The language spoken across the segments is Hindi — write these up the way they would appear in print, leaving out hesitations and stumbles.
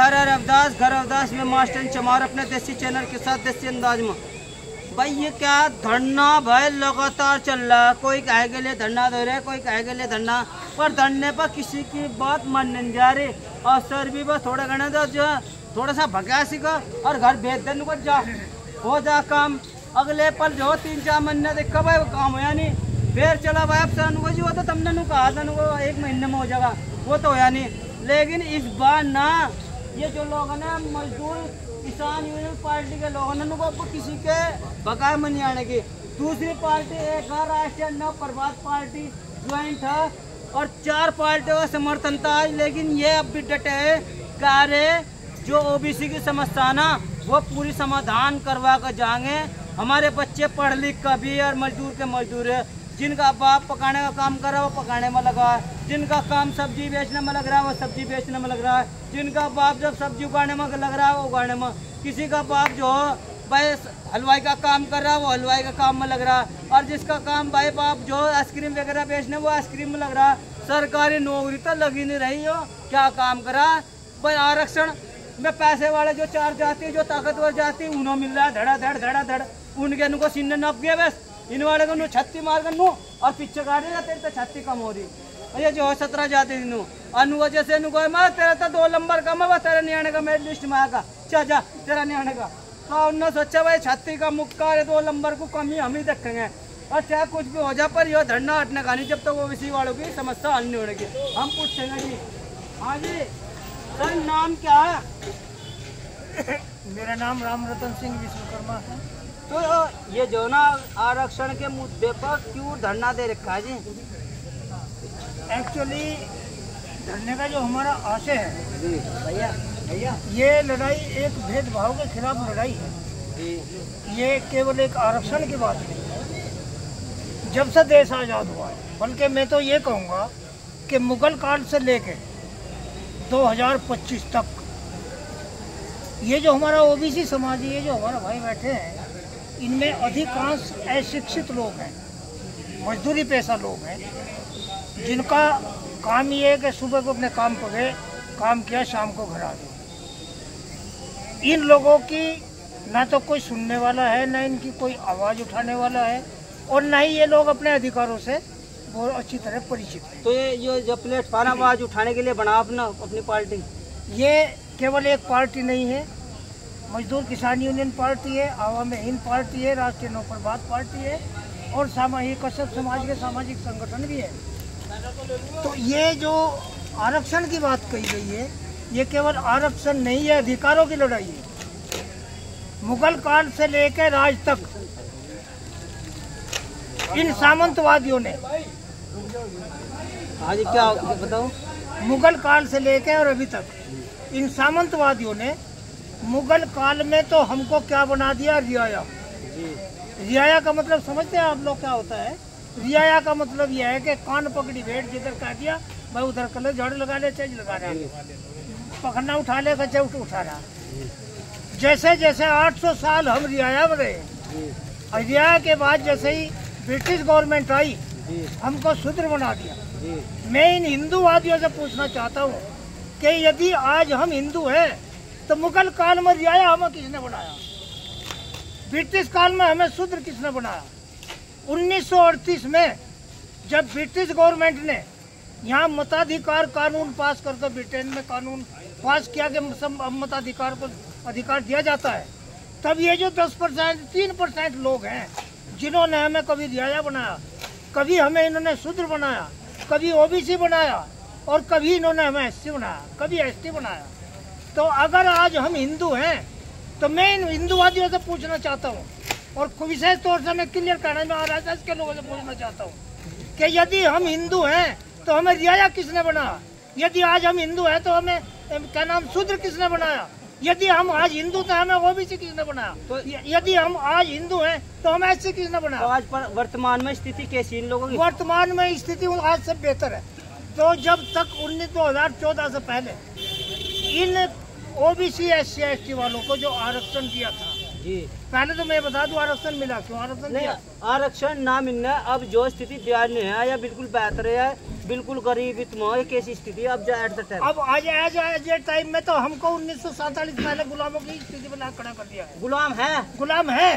हर हर अवदास घर अवदास में मास्टर चमार अपने देसी चैनल के साथ देसी अंदाज में। भाई ये क्या धरना भाई लगातार चल रहा है, कोई कहे के लिए धरना दे रहे, कोई कहे के लिए धरना, पर धरने पर किसी की बात मान नहीं जा रही। और सर भी बस थोड़ा घना दो जो थोड़ा सा भगा सीखो और घर भेज देने को जा हो जा काम। अगले पल जो 3-4 महीने देखा भाई वो काम होया नहीं, फिर चला भाई अब सर को जी वो तो तुमने नु कहा था वो 1 महीने में हो जाएगा, वो तो होया नहीं। लेकिन इस बार ना ये जो लोग हैं ना मजदूर किसान यूनियन पार्टी के लोगों ने को किसी के बकाया में नहीं आने की। दूसरी पार्टी एक राष्ट्रीय नव प्रभात पार्टी ज्वाइंट है और 4 पार्टियों का समर्थन था, लेकिन ये अब भी डटे है कार्य जो ओबीसी की समस्या ना वो पूरी समाधान करवा कर जाएंगे। हमारे बच्चे पढ़ लिख कर भी और मजदूर के मजदूर है, जिनका बाप पकाने का काम कर रहा है वो पकाने में लगा है, जिनका काम सब्जी बेचने में लग रहा है वो सब्जी बेचने में लग रहा है, जिनका बाप जब सब्जी उगाने में लग रहा है वो उगाने में, किसी का बाप जो भाई हलवाई का काम कर रहा है वो हलवाई का काम में लग रहा है, और जिसका काम भाई बाप जो आइसक्रीम वगैरह बेचने वो आइसक्रीम में लग रहा है। सरकारी नौकरी तो लगी नहीं रही हो, क्या काम करा भाई। आरक्षण में पैसे वाले जो 4 जाति जो ताकतवर जाति उन्होंने मिल रहा है धड़ा धड़ उनके नुको सीने नप गया बस, इन वाले को छत्ती मार कर और पीछे काटेगा तेरे तो छत्ती कम हो रही। ये जो है 17 जाति अनु वजह से मैं तेरा तो 2 नंबर कम है, तेरा नहीं आने का मेरी लिस्ट में आएगा, जा तेरा नहीं आने का। तो उन्होंने सोचा भाई छत्ती का मुक्का 2 नंबर को कमी हम ही देखेंगे, और चाहे कुछ भी हो जाए पर यह धरना हटने का नहीं जब तक वो ओबीसी वालों की समस्या हल नहीं होने की। हम पूछेंगे जी। हाँ जी सर नाम क्या है? मेरा नाम राम रतन सिंह विश्वकर्मा है। तो ये जो ना आरक्षण के मुद्दे पर क्यों धरना दे रखा है जी? एक्चुअली धरने का जो हमारा आशय है जी भैया ये लड़ाई एक भेदभाव के खिलाफ लड़ाई है जी। ये केवल एक आरक्षण की बात नहीं। जब से देश आज़ाद हुआ है, बल्कि मैं तो ये कहूँगा कि मुगल काल से लेके 2025 तक ये जो हमारा ओबीसी समाज है, ये जो हमारा भाई बैठे हैं, इनमें अधिकांश अशिक्षित लोग हैं, मजदूरी पेशा लोग हैं, जिनका काम ये है कि सुबह को अपने काम पर गए, काम किया, शाम को घर आ गए। इन लोगों की ना तो कोई सुनने वाला है, ना इनकी कोई आवाज़ उठाने वाला है, और ना ही ये लोग अपने अधिकारों से बहुत अच्छी तरह परिचित है। तो ये जो प्लेटफार्म आवाज उठाने के लिए बना अपनी पार्टी, ये केवल एक पार्टी नहीं है, मजदूर किसान यूनियन पार्टी है, आवाम हिंद पार्टी है, राष्ट्रीय नव प्रभात पार्टी है, और सामाजिक सब समाज के सामाजिक संगठन भी है। तो ये जो आरक्षण की बात कही गई है, ये केवल आरक्षण नहीं है, अधिकारों की लड़ाई है। मुगल काल से लेकर आज तक इन सामंतवादियों ने, हाँ जी क्या बताओ, मुगल काल से लेकर और अभी तक इन सामंतवादियों ने मुगल काल में तो हमको क्या बना दिया, रियाया। रियाया का मतलब समझते हैं आप लोग क्या होता है? रियाया का मतलब यह है कि कान पकड़ी भेड़, जिधर कह दिया भाई उधर कलर झाड़ू लगा ले, चेंज लगा रहा है, पकड़ना उठा ले, कच्चे उठा रहा। जैसे जैसे 800 साल हम रियाया में रहे, और रियाया के बाद जैसे ही ब्रिटिश गवर्नमेंट आई हमको शूद्र बना दिया। मैं इन हिंदूवादियों से पूछना चाहता हूँ कि यदि आज हम हिंदू हैं तो मुगल काल में रियाया हमें किसने बनाया? ब्रिटिश काल में हमें शूद्र किसने बनाया? 1938 में जब ब्रिटिश गवर्नमेंट ने यहाँ मताधिकार कानून पास करके ब्रिटेन में कानून पास किया कि मताधिकार को अधिकार दिया जाता है, तब ये जो 10% 3% लोग हैं जिन्होंने हमें कभी रियाया बनाया, कभी हमें इन्होंने शूद्र बनाया, कभी ओबीसी बनाया, और कभी इन्होंने हमें एससी बनाया, कभी एसटी बनाया। तो अगर आज हम हिंदू हैं तो मैं इन हिंदूवादियों से पूछना चाहता हूँ, और विशेष तौर से मैं क्लियर करना में आरएसएस के लोगों से पूछना चाहता हूँ कि यदि हम हिंदू हैं तो हमें रियाया किसने बनाया? यदि आज हम हिंदू हैं तो हमें क्या नाम शूद्र किसने बनाया? यदि हम आज हिंदू तो हमें ओबीसी किसने बनाया? तो यदि हम आज हिंदू हैं तो हमें एससी किसने बनाया? तो आज पर वर्तमान में स्थिति कैसी इन लोगों की? वर्तमान में स्थिति आज से बेहतर है। तो जब तक 2014 से पहले इन ओबीसी एससी एसटी वालों को जो आरक्षण दिया था, जी। पहले तो मैं बता दूं आरक्षण मिला क्यों, आरक्षण नहीं, दिया। आरक्षण ना मिलना, अब जो स्थिति दयनीय है या बिल्कुल बेहतर है, बिल्कुल गरीब इतना कैसी स्थिति अब एट द टाइम। अब आज टाइम में तो हमको 1947 पहले गुलामों की स्थिति बना खड़ा कर दिया है। गुलाम है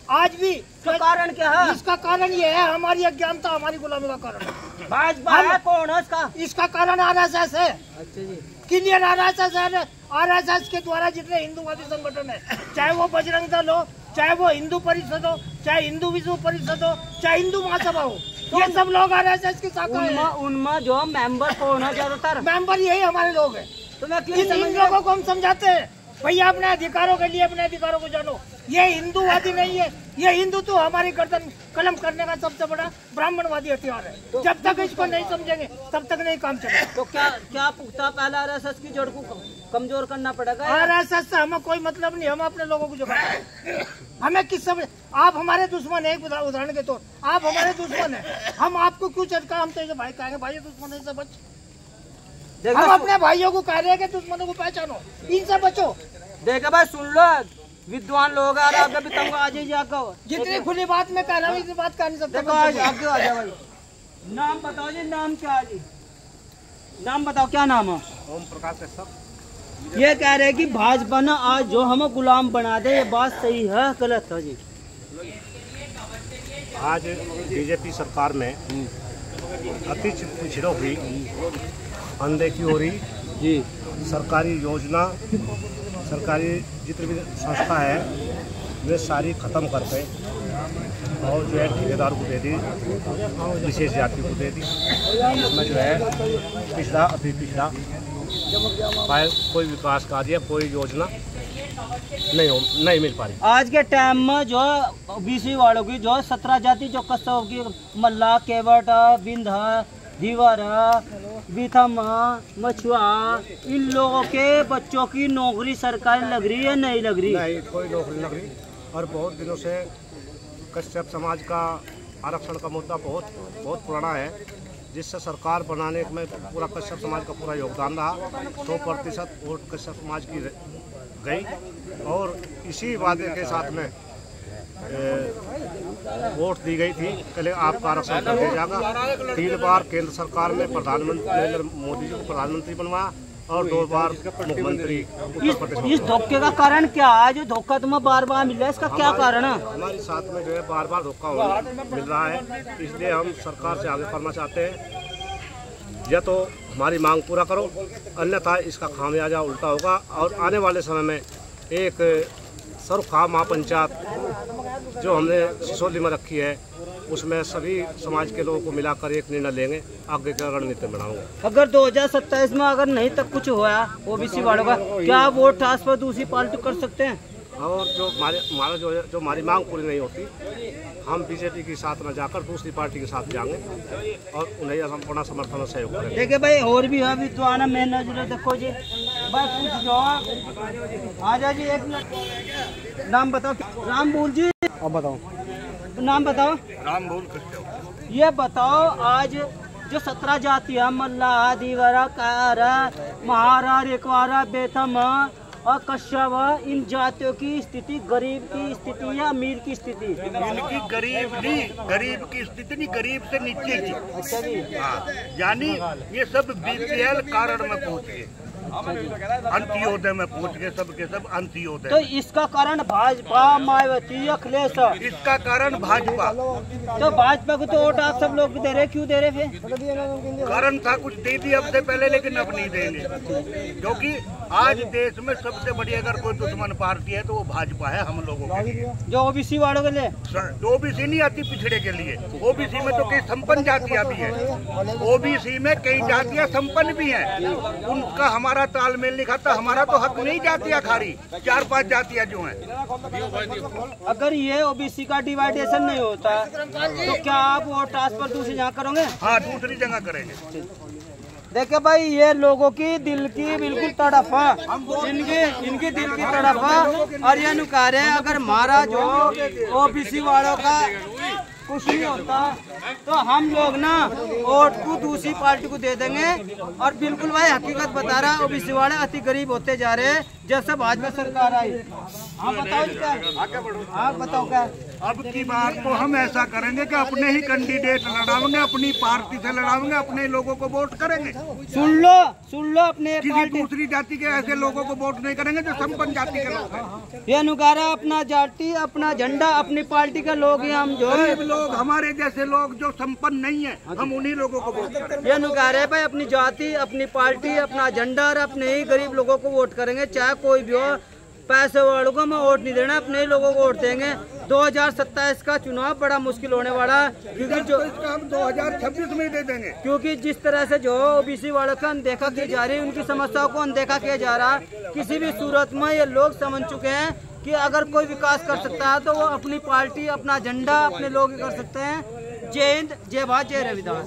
आज भी। तो कारण क्या है? इसका कारण ये है हमारी अज्ञानता, हमारी गुलामी का कारण। भाजपा है कौन है इसका? इसका कारण आरएसएस है। अच्छा जी। क्लियर आरएसएस है। आरएसएस के द्वारा जितने हिंदूवादी संगठन है, चाहे वो बजरंग दल हो, चाहे वो हिंदू परिषद हो, चाहे हिंदू विश्व परिषद हो, चाहे हिंदू महासभा हो, ये सब लोग आरएसएस की शाखा है। उनमें जो मेंबर कौन है ज्यादातर? मेंबर यही हमारे लोग हैं। तो मैं इन लोगों को हम समझाते हैं भैया अपने अधिकारों के लिए अपने अधिकारों को जानो। ये हिंदूवादी नहीं है, ये हिंदू तो हमारी गर्दन कलम करने का सबसे बड़ा ब्राह्मणवादी हथियार है। जब तक इसको नहीं समझेंगे तब तक नहीं काम चलेगा। तो क्या पुख्ता पहला आरएसएस की जड़ को कमजोर करना पड़ेगा? आरएसएस से हमें कोई मतलब नहीं, हम अपने लोगों को जगाएंगे। हमें किस समझ, आप हमारे दुश्मन है, उदाहरण के तौर आप हमारे दुश्मन है, हम आपको क्यों चटका, हम तो भाई कहेंगे भाई दुश्मन से बच। हम अपने भाइयों को कह रहे हैं कि दुश्मनों को पहचानो, इनसे बचो। देखा भाई, सुन लो, विद्वान लोग आ रहे भी तुमको आज ही जाकर जितनी खुली बात में कह रहा हूँ इतनी बात कह नहीं सकता। देखो आज आगे आ जाओ भाई। नाम बताओ जी, नाम क्या है जी? नाम बताओ, क्या नाम है? ओम प्रकाश सब। ये कह रहे कि भाजपा ने आज जो हमें गुलाम बना दे, ये बात सही है गलत है जी? आज बीजेपी सरकार में अति पिछड़ों की अनदेखी हो रही जी। सरकारी योजना, सरकारी जितनी भी संस्था है वे सारी खत्म करके और जो है ठेकेदार को दे दी, विशेष जाति को दे दी। इसमें जो है पिछड़ा अति पिछड़ा कोई विकास कार्य, कोई योजना नहीं मिल पा रही। आज के टाइम में जो ओबीसी वालों की जो 17 जाति जो कस्बों की मल्ला, केवट, बिंद, धीवर, बीथम, मछुआ, इन लोगों के बच्चों की नौकरी सरकारी लग रही है नहीं लग रही? नहीं, कोई नौकरी लग रही। और बहुत दिनों से कश्यप समाज का आरक्षण का मुद्दा बहुत पुराना है, जिससे सरकार बनाने में पूरा कश्यप समाज का पूरा योगदान रहा। 100% वोट कश्यप समाज की गई और इसी वादे के साथ में वोट दी गई थी कि आपका आरक्षण कर दिया जाएगा। 3 बार केंद्र सरकार में प्रधानमंत्री नरेंद्र मोदी जी को प्रधानमंत्री बनवाया और 2 बार मुख्यमंत्री उत्तर प्रदेश। इस धोखे का कारण क्या है? जो धोखा तुम्हें बार बार मिल रहा है, इसका क्या कारण है? हमारे साथ में जो है बार बार धोखा मिल रहा है, इसलिए हम सरकार से आगे करना चाहते हैं या तो हमारी मांग पूरा करो, अन्यथा इसका खामियाजा उल्टा होगा। और आने वाले समय में एक सर्वखा महापंचायत जो हमने सिसोली में रखी है, उसमें सभी समाज के लोगों को मिलाकर एक निर्णय लेंगे, आगे का रणनीति बनाऊंगा। अगर 2027 में अगर नहीं तक कुछ हुआ ओबीसी वालों का, क्या वोट ट्रांसफर दूसरी पार्टी कर सकते हैं? और जो हमारा जो हमारी मांग पूरी नहीं होती, हम बीजेपी के साथ न जाकर दूसरी पार्टी के साथ जाएंगे और उन्हें अपना समर्थन और सहयोग करेंगे। देखिए भाई, और भी है विद्वान, मैं नजर देखो जी भाई, कुछ जो आ जा जी, 1 मिनट। नाम बताओ। राम बोल जी। अब बताओ नाम बताओ। राम बोल। ये बताओ, आज जो 17 जातियाँ मल्ला, दीवारा, कारा, महारा, रेकवारा, बेथम और कश्यप, इन जातियों की स्थिति गरीब की स्थिति या अमीर की स्थिति? इनकी गरीब की स्थिति नहीं, गरीब से नीचे की। अच्छा जी। हाँ, यानी ये सब बीपीएल कारण में पहुँच गए, अंत्योदय में पहुँच गए, सबके सब अंत्योदय। तो इसका कारण भाजपा, मायावती, अखिलेश? इसका कारण भाजपा। तो भाजपा को तो वोट आप सब लोग दे रहे, क्यों दे रहे थे? कारण था कुछ दे दी अब से पहले, लेकिन अब नहीं देंगे, क्योंकि आज देश में सबसे बड़ी अगर कोई दुश्मन पार्टी है तो वो भाजपा है हम लोगों के लिए, जो ओबीसी वालों के लिए। ओबीसी नहीं, अति पिछड़े के लिए। ओबीसी में तो कई संपन्न जातियां भी हैं, ओबीसी में कई जातियां संपन्न भी हैं, उनका हमारा तालमेल नहीं खाता। हमारा तो हक नहीं जातियां खारी, 4-5 जातियां जो हैं। अगर ये ओबीसी का डिवाइडेशन नहीं होता तो क्या आप वोट ट्रांसफर दूसरी जगह करोगे? हाँ, दूसरी जगह करेंगे। देखिए भाई, ये लोगों की दिल की बिल्कुल तड़प है, इनकी दिल की तड़प है। और ये नुकार है, अगर हमारा जो ओबीसी वालों का कुछ नहीं होता, तो हम लोग ना वोट को दूसरी पार्टी को दे देंगे। और बिल्कुल भाई हकीकत बता रहा, ओबीसी वाले अति गरीब होते जा रहे हैं जब से भाजपा सरकार आई। आप बताओ क्या, आप बताओ क्या? अब की बात तो हम ऐसा करेंगे कि अपने ही कैंडिडेट लड़ाएंगे, अपनी पार्टी से लड़ाएंगे, अपने लोगों को वोट करेंगे। सुन लो अपने किसी दूसरी जाति के ऐसे लोगों को वोट नहीं करेंगे जो संपन्न जाति के लोग हैं। ये नुकारा अपना जाति, अपना झंडा, अपनी पार्टी के लोग हैं हम, जो गरीब लोग, हमारे जैसे लोग जो संपन्न नहीं है, हम उन्हीं लोगों को वोट करेंगे। ये नुकारे भाई अपनी जाति, अपनी पार्टी, अपना झंडा और अपने ही गरीब लोगों को वोट करेंगे, चाहे कोई भी हो। पैसे वालों को मैं वोट नहीं देना, अपने ही लोगों को वोट देंगे। 2027 का चुनाव बड़ा मुश्किल होने वाला, क्योंकि जो इसका हम 2026 में दे देंगे, क्योंकि जिस तरह से जो ओबीसी वालों का अनदेखा किया जा रही है, उनकी समस्याओं को अनदेखा किया जा रहा है। किसी भी सूरत में ये लोग समझ चुके हैं कि अगर कोई विकास कर सकता है तो वो अपनी पार्टी, अपना झंडा, अपने लोग ही कर सकते हैं। जय हिंद, जय भारत, जय रविदास।